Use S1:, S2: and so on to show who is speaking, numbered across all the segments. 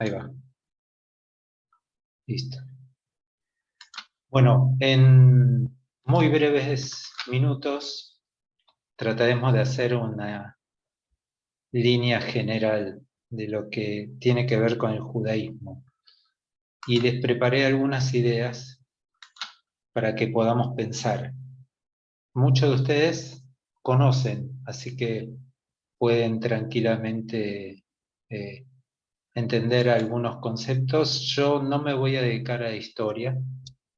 S1: Ahí va. Listo. Bueno, en muy breves minutos trataremos de hacer una línea general de lo que tiene que ver con el judaísmo. Y les preparé algunas ideas para que podamos pensar. Muchos de ustedes conocen, así que pueden tranquilamente entender algunos conceptos. Yo no me voy a dedicar a historia.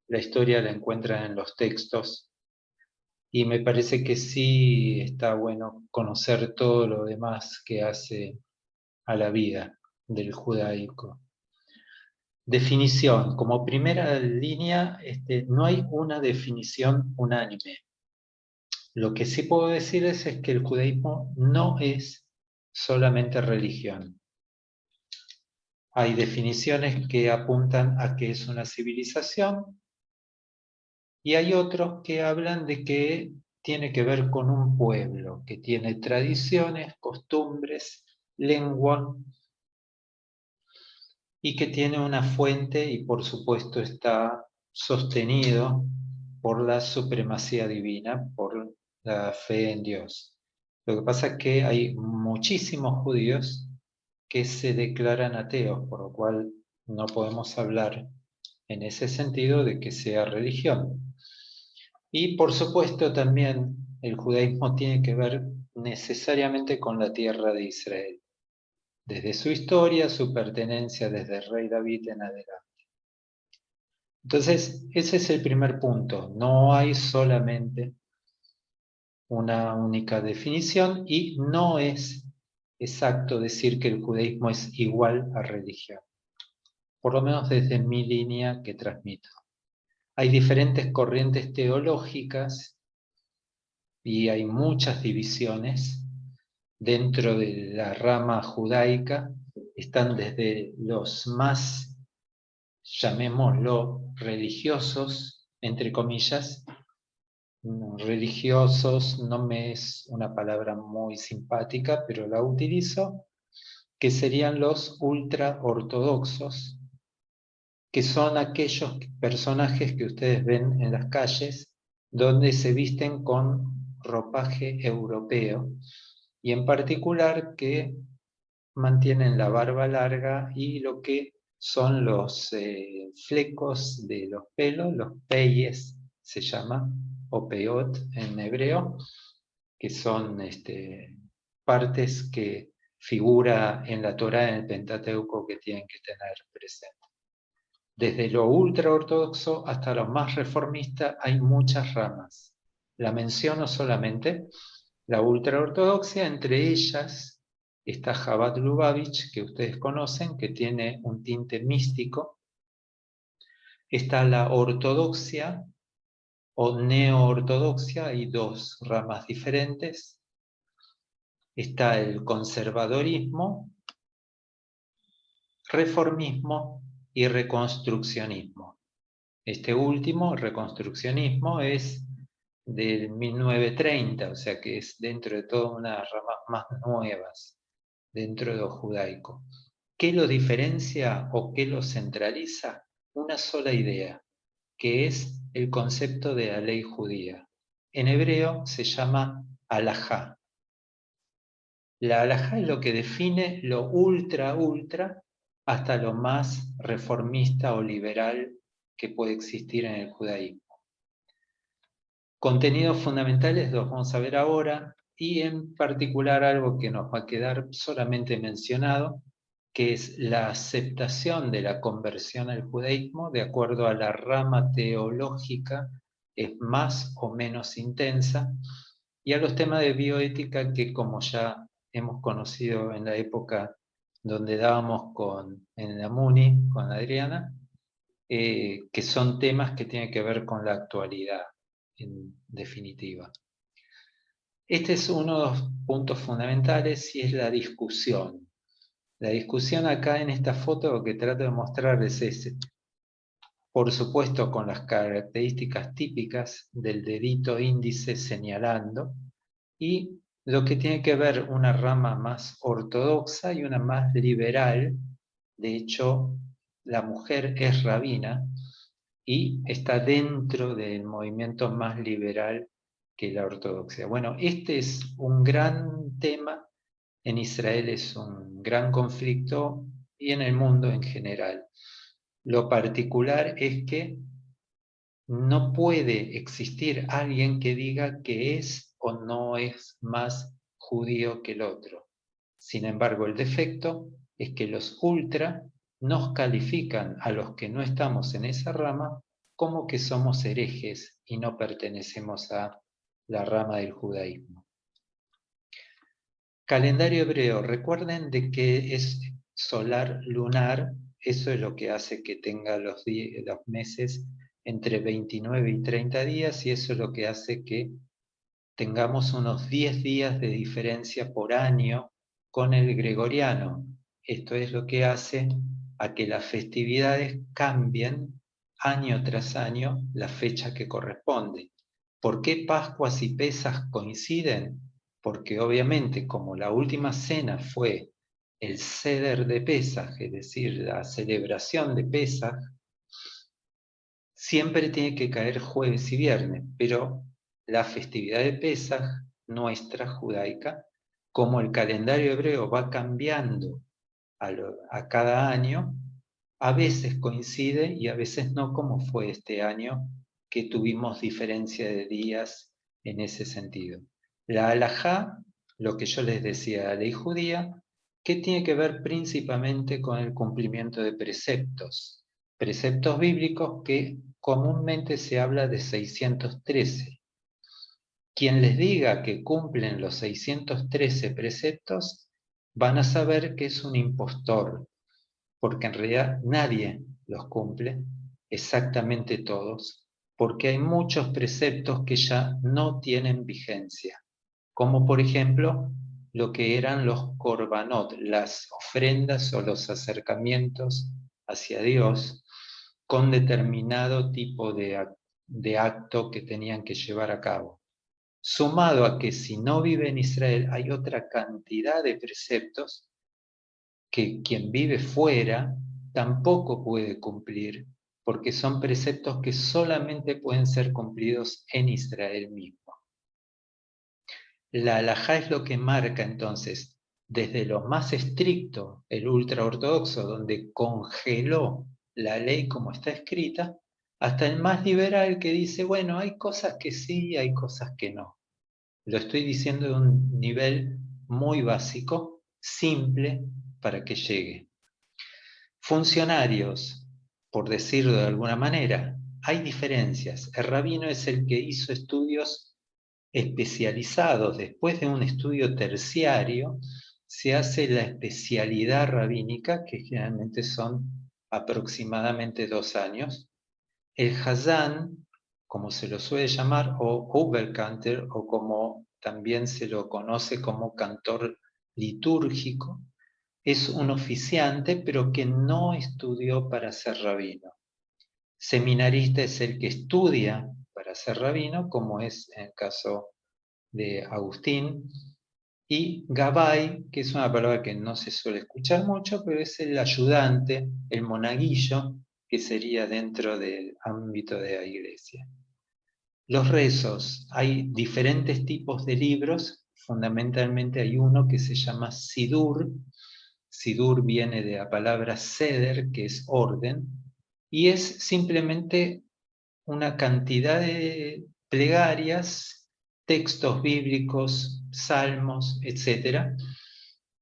S1: La historia la encuentran en los textos y me parece que sí está bueno conocer todo lo demás que hace a la vida del judaico. Definición. Como primera línea, no hay una definición unánime. Lo que sí puedo decirles es que el judaísmo no es solamente religión. Hay definiciones que apuntan a que es una civilización y hay otros que hablan de que tiene que ver con un pueblo, que tiene tradiciones, costumbres, lengua y que tiene una fuente y por supuesto está sostenido por la supremacía divina, por la fe en Dios. Lo que pasa es que hay muchísimos judíos que se declaran ateos, por lo cual no podemos hablar en ese sentido de que sea religión. Y por supuesto también el judaísmo tiene que ver necesariamente con la tierra de Israel, desde su historia, su pertenencia desde el rey David en adelante. Entonces, ese es el primer punto. No hay solamente una única definición y no es exacto decir que el judaísmo es igual a religión, por lo menos desde mi línea que transmito. Hay diferentes corrientes teológicas y hay muchas divisiones dentro de la rama judaica. Están desde los más, llamémoslo, religiosos, entre comillas. Religiosos no me es una palabra muy simpática, pero la utilizo, que serían los ultraortodoxos, que son aquellos personajes que ustedes ven en las calles donde se visten con ropaje europeo y en particular que mantienen la barba larga y lo que son los flecos de los pelos, los peyes se llama, o peot en hebreo, que son partes que figura en la Torá, en el Pentateuco, que tienen que tener presente. Desde lo ultraortodoxo hasta lo más reformista hay muchas ramas. La menciono solamente la ultraortodoxia, entre ellas está Chabad Lubavitch, que ustedes conocen, que tiene un tinte místico. Está la ortodoxia o neo-ortodoxia, hay dos ramas diferentes. Está el conservadorismo, reformismo y reconstruccionismo. Este último, reconstruccionismo, es del 1930, o sea que es dentro de todas unas ramas más nuevas dentro de lo judaico. ¿Qué lo diferencia o qué lo centraliza? Una sola idea, que es el concepto de la ley judía. En hebreo se llama halajá. La halajá es lo que define lo ultra hasta lo más reformista o liberal que puede existir en el judaísmo. Contenidos fundamentales los vamos a ver ahora y en particular algo que nos va a quedar solamente mencionado, que es la aceptación de la conversión al judaísmo de acuerdo a la rama teológica, es más o menos intensa, y a los temas de bioética que, como ya hemos conocido en la época donde dábamos en la MUNI con Adriana, que son temas que tienen que ver con la actualidad, en definitiva. Este es uno de los puntos fundamentales y es la discusión. La discusión acá en esta foto lo que trato de mostrar es ese. Por supuesto con las características típicas del dedito índice señalando y lo que tiene que ver una rama más ortodoxa y una más liberal De hecho, la mujer es rabina y está dentro del movimiento más liberal que la ortodoxia. Bueno, este es un gran tema, en Israel es un gran conflicto y en el mundo en general. Lo particular es que no puede existir alguien que diga que es o no es más judío que el otro. Sin embargo, el defecto es que los ultra nos califican a los que no estamos en esa rama como que somos herejes y no pertenecemos a la rama del judaísmo. Calendario hebreo, recuerden de que es solar lunar, eso es lo que hace que tenga los meses entre 29 y 30 días y eso es lo que hace que tengamos unos 10 días de diferencia por año con el gregoriano. Esto es lo que hace a que las festividades cambien año tras año la fecha que corresponde. ¿Por qué Pascuas y Pesaj coinciden? Porque obviamente como la última cena fue el Seder de Pesaj, es decir, la celebración de Pesaj, siempre tiene que caer jueves y viernes, pero la festividad de Pesaj, nuestra judaica, como el calendario hebreo va cambiando a cada año, a veces coincide y a veces no, como fue este año, que tuvimos diferencia de días en ese sentido. La halajá, lo que yo les decía, la ley judía, que tiene que ver principalmente con el cumplimiento de preceptos bíblicos que comúnmente se habla de 613. Quien les diga que cumplen los 613 preceptos, van a saber que es un impostor, porque en realidad nadie los cumple, exactamente todos, porque hay muchos preceptos que ya no tienen vigencia, como por ejemplo lo que eran los korbanot, las ofrendas o los acercamientos hacia Dios, con determinado tipo de acto que tenían que llevar a cabo. Sumado a que si no vive en Israel hay otra cantidad de preceptos que quien vive fuera tampoco puede cumplir, porque son preceptos que solamente pueden ser cumplidos en Israel mismo. La halajá es lo que marca entonces, desde lo más estricto, el ultraortodoxo, donde congeló la ley como está escrita, hasta el más liberal que dice, bueno, hay cosas que sí y hay cosas que no. Lo estoy diciendo de un nivel muy básico, simple, para que llegue. Funcionarios, por decirlo de alguna manera, hay diferencias. El rabino es el que hizo estudios especializados. Después de un estudio terciario, se hace la especialidad rabínica, que generalmente son aproximadamente 2 años. El Hazán, como se lo suele llamar, o Oberkantor, o como también se lo conoce como cantor litúrgico, es un oficiante, pero que no estudió para ser rabino. Seminarista es el que estudia para ser rabino, como es en el caso de Agustín, y Gabay, que es una palabra que no se suele escuchar mucho, pero es el ayudante, el monaguillo, que sería dentro del ámbito de la iglesia. Los rezos, hay diferentes tipos de libros, fundamentalmente hay uno que se llama Sidur. Sidur viene de la palabra seder, que es orden, y es simplemente una cantidad de plegarias, textos bíblicos, salmos, etcétera,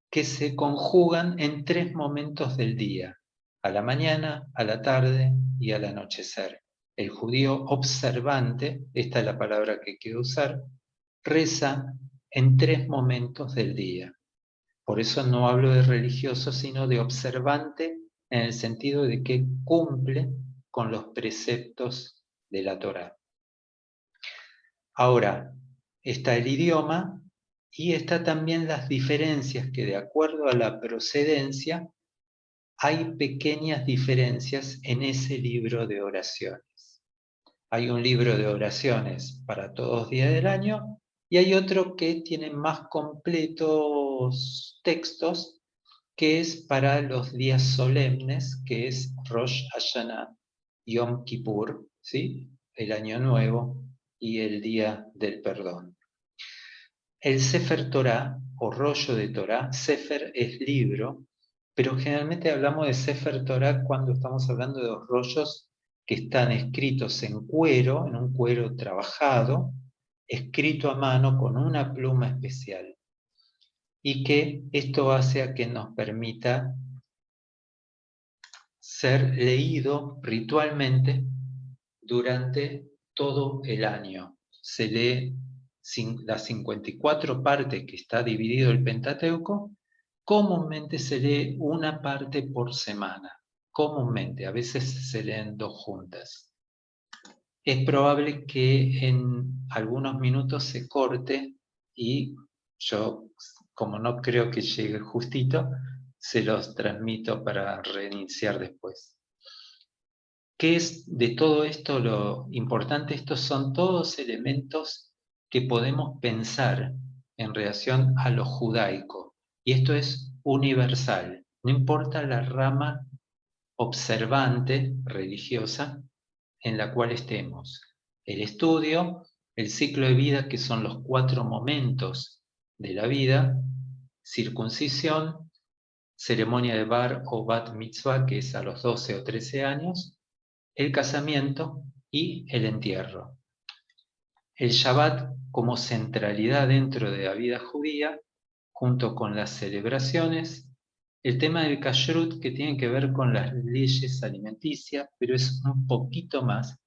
S1: que se conjugan en 3 momentos del día, a la mañana, a la tarde y al anochecer. El judío observante, esta es la palabra que quiero usar, reza en 3 momentos del día. Por eso no hablo de religioso, sino de observante en el sentido de que cumple con los preceptos de la Torá. Ahora, está el idioma y está también las diferencias que de acuerdo a la procedencia hay pequeñas diferencias en ese libro de oraciones. Hay un libro de oraciones para todos los días del año y hay otro que tiene más completos textos que es para los días solemnes, que es Rosh Hashanah, Yom Kippur, ¿sí? El Año Nuevo y el Día del Perdón. El Sefer Torah o rollo de Torah, Sefer es libro, pero generalmente hablamos de Sefer Torah cuando estamos hablando de los rollos que están escritos en cuero, en un cuero trabajado, escrito a mano con una pluma especial. Y que esto hace a que nos permita ser leído ritualmente durante todo el año. Se lee las 54 partes que está dividido el Pentateuco, comúnmente se lee una parte por semana. Comúnmente, a veces se leen 2 juntas. Es probable que en algunos minutos se corte y yo, como no creo que llegue justito, se los transmito para reiniciar después. ¿Qué es de todo esto lo importante? Estos son todos elementos que podemos pensar en relación a lo judaico. Y esto es universal. No importa la rama observante religiosa en la cual estemos. El estudio, el ciclo de vida, que son los 4 momentos de la vida, circuncisión, ceremonia de bar o bat mitzvah, que es a los 12 o 13 años, el casamiento y el entierro. El Shabbat como centralidad dentro de la vida judía, junto con las celebraciones, el tema del kashrut que tiene que ver con las leyes alimenticias, pero es un poquito más.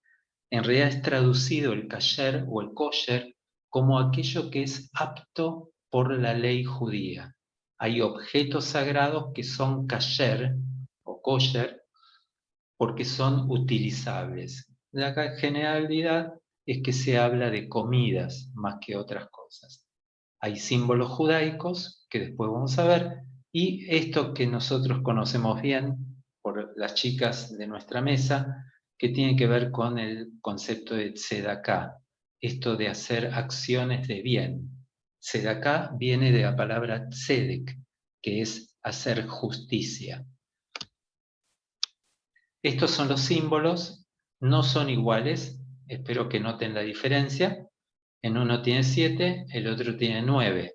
S1: En realidad es traducido el kasher o el kosher como aquello que es apto por la ley judía. Hay objetos sagrados que son kasher o kosher porque son utilizables. La generalidad es que se habla de comidas más que otras cosas. Hay símbolos judaicos, que después vamos a ver, y esto que nosotros conocemos bien por las chicas de nuestra mesa, que tiene que ver con el concepto de tzedaká, esto de hacer acciones de bien. Tzedaká viene de la palabra tzedek, que es hacer justicia. Estos son los símbolos, no son iguales, espero que noten la diferencia. En uno tiene 7, el otro tiene 9.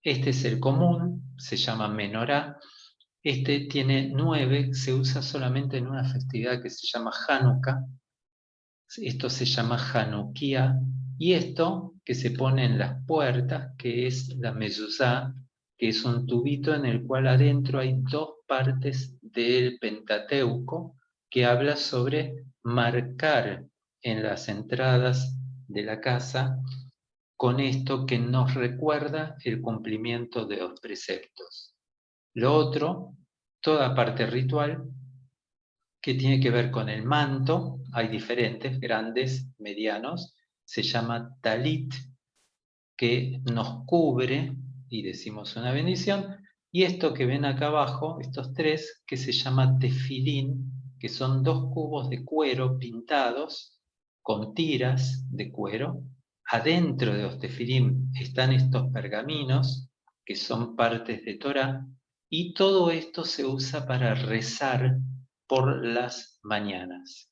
S1: Este es el común, se llama menorá. Este tiene 9, se usa solamente en una festividad que se llama Hanukkah. Esto se llama Hanukkah. Y esto que se pone en las puertas, que es la mezuzá, que es un tubito en el cual adentro hay 2 partes del Pentateuco que habla sobre marcar en las entradas de la casa con esto que nos recuerda el cumplimiento de los preceptos. Lo otro, toda parte ritual, que tiene que ver con el manto, hay diferentes, grandes, medianos, se llama talit, que nos cubre, y decimos una bendición, y esto que ven acá abajo, estos 3, que se llama tefilín, que son 2 cubos de cuero pintados con tiras de cuero. Adentro de los tefilín están estos pergaminos, que son partes de Torah, y todo esto se usa para rezar por las mañanas.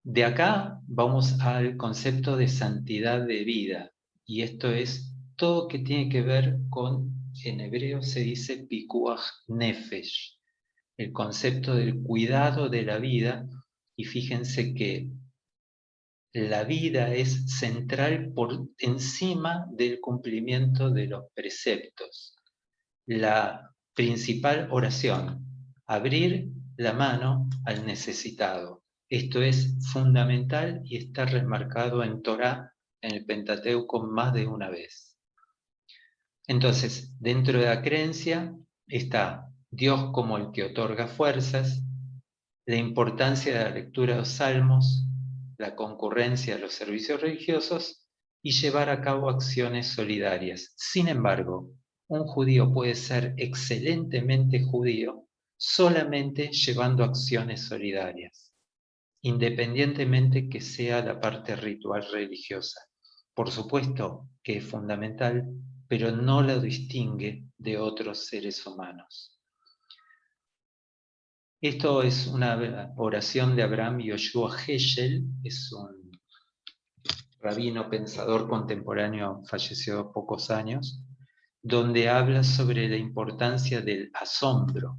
S1: De acá vamos al concepto de santidad de vida, y esto es todo que tiene que ver con, en hebreo se dice pikuach nefesh, el concepto del cuidado de la vida, y fíjense que la vida es central por encima del cumplimiento de los preceptos. La principal oración, abrir la mano al necesitado. Esto es fundamental y está remarcado en Torá, en el Pentateuco, más de una vez. Entonces, dentro de la creencia está Dios como el que otorga fuerzas, la importancia de la lectura de los salmos, la concurrencia de los servicios religiosos y llevar a cabo acciones solidarias. Sin embargo, un judío puede ser excelentemente judío solamente llevando acciones solidarias, independientemente que sea la parte ritual religiosa. Por supuesto que es fundamental, pero no lo distingue de otros seres humanos. Esto es una oración de Abraham Yoshua Heschel, es un rabino pensador contemporáneo, falleció hace pocos años, donde habla sobre la importancia del asombro,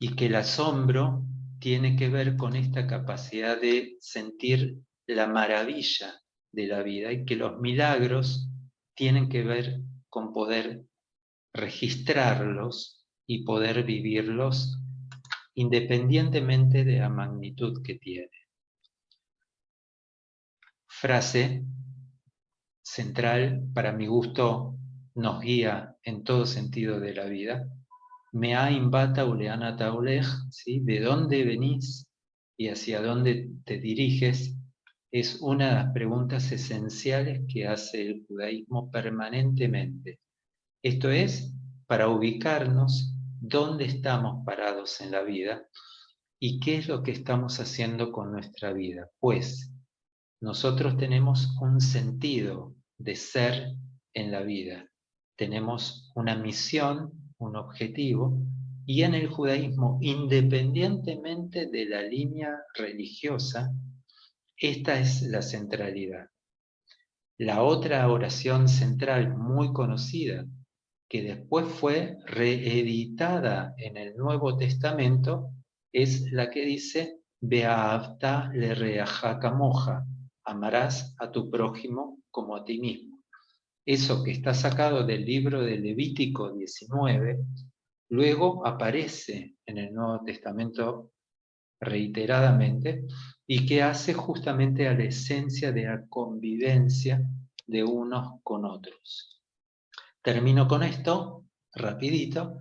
S1: y que el asombro tiene que ver con esta capacidad de sentir la maravilla de la vida, y que los milagros tienen que ver con poder registrarlos y poder vivirlos independientemente de la magnitud que tiene. Frase central, para mi gusto, nos guía en todo sentido de la vida. Me'ain bata uleana taulej, ¿sí? ¿De dónde venís y hacia dónde te diriges? Es una de las preguntas esenciales que hace el judaísmo permanentemente. Esto es, para ubicarnos dónde estamos parados en la vida y qué es lo que estamos haciendo con nuestra vida. Pues nosotros tenemos un sentido de ser en la vida. Tenemos una misión, un objetivo, y en el judaísmo, independientemente de la línea religiosa, esta es la centralidad. La otra oración central muy conocida, que después fue reeditada en el Nuevo Testamento, es la que dice, Be'ahavta lereaja kamoja, amarás a tu prójimo como a ti mismo. Eso que está sacado del libro de Levítico 19, luego aparece en el Nuevo Testamento reiteradamente, y que hace justamente a la esencia de la convivencia de unos con otros. Termino con esto, rapidito,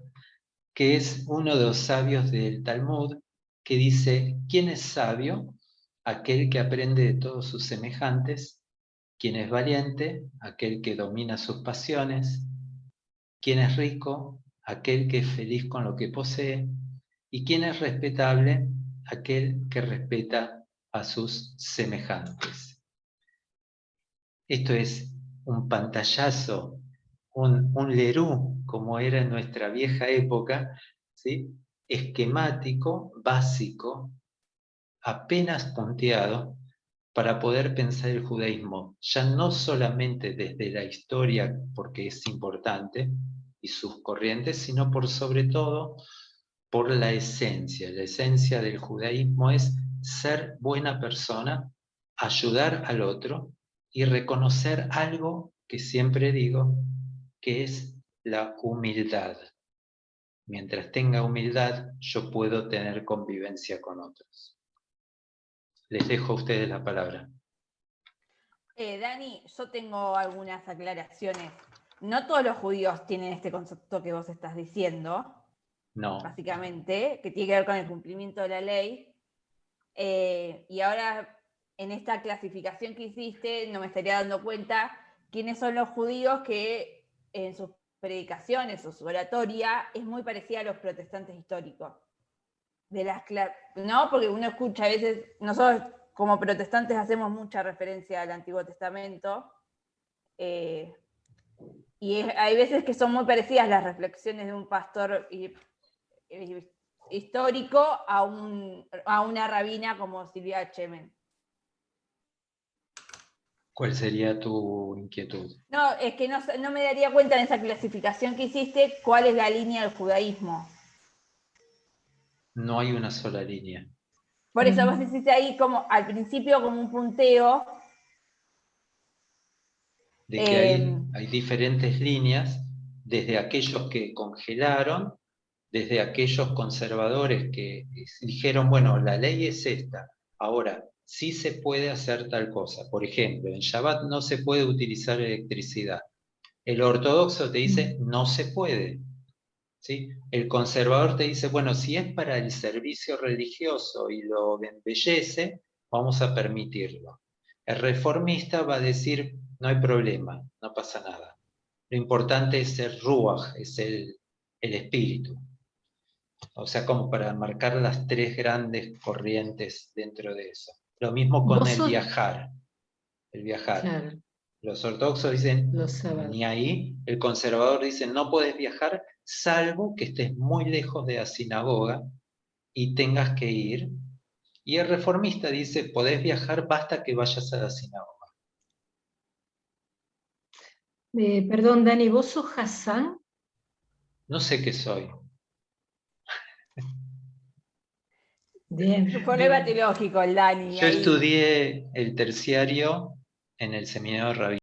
S1: que es uno de los sabios del Talmud, que dice, ¿quién es sabio? Aquel que aprende de todos sus semejantes. ¿Quién es valiente? Aquel que domina sus pasiones. ¿Quién es rico? Aquel que es feliz con lo que posee. ¿Y quién es respetable? Aquel que respeta a sus semejantes. Esto es un pantallazo, un lerú, como era en nuestra vieja época, ¿sí? Esquemático, básico, apenas punteado, para poder pensar el judaísmo, ya no solamente desde la historia, porque es importante, y sus corrientes, sino por sobre todo por la esencia. La esencia del judaísmo es ser buena persona, ayudar al otro y reconocer algo que siempre digo, que es la humildad. Mientras tenga humildad, yo puedo tener convivencia con otros. Les dejo a ustedes la palabra.
S2: Dani, yo tengo algunas aclaraciones. No todos los judíos tienen este concepto que vos estás diciendo,
S1: No.
S2: básicamente, que tiene que ver con el cumplimiento de la ley. Y ahora, en esta clasificación que hiciste, no me estaría dando cuenta quiénes son los judíos que en sus predicaciones o su oratoria es muy parecida a los protestantes históricos. ¿No? Porque uno escucha a veces, nosotros como protestantes hacemos mucha referencia al Antiguo Testamento, y hay veces que son muy parecidas las reflexiones de un pastor histórico a una rabina como Silvia Chemen.
S1: ¿Cuál sería tu inquietud?
S2: No, es que no me daría cuenta en esa clasificación que hiciste cuál es la línea del judaísmo.
S1: No hay una sola línea.
S2: Por eso vos hiciste ahí como al principio como un punteo.
S1: De que hay diferentes líneas, desde aquellos que congelaron, desde aquellos conservadores que dijeron, bueno, la ley es esta, ahora sí se puede hacer tal cosa. Por ejemplo, en Shabbat no se puede utilizar electricidad. El ortodoxo te dice, no se puede. ¿Sí? El conservador te dice, bueno, si es para el servicio religioso y lo embellece, vamos a permitirlo. El reformista va a decir, no hay problema, no pasa nada. Lo importante es el ruach, es el espíritu. O sea, como para marcar las tres grandes corrientes dentro de eso. Lo mismo con el viajar. El viajar.
S3: Claro.
S1: Los ortodoxos dicen,
S3: Los sábados.
S1: ni ahí. El conservador dice, no puedes viajar salvo que estés muy lejos de la sinagoga y tengas que ir. Y el reformista dice, podés viajar, basta que vayas a la sinagoga.
S3: Perdón, Dani, ¿vos sos Hassan?
S1: No sé qué soy.
S3: Bien.
S2: Un problema teológico, el Dani.
S1: Yo
S2: ahí.
S1: estudié el terciario en el seminario rabínico.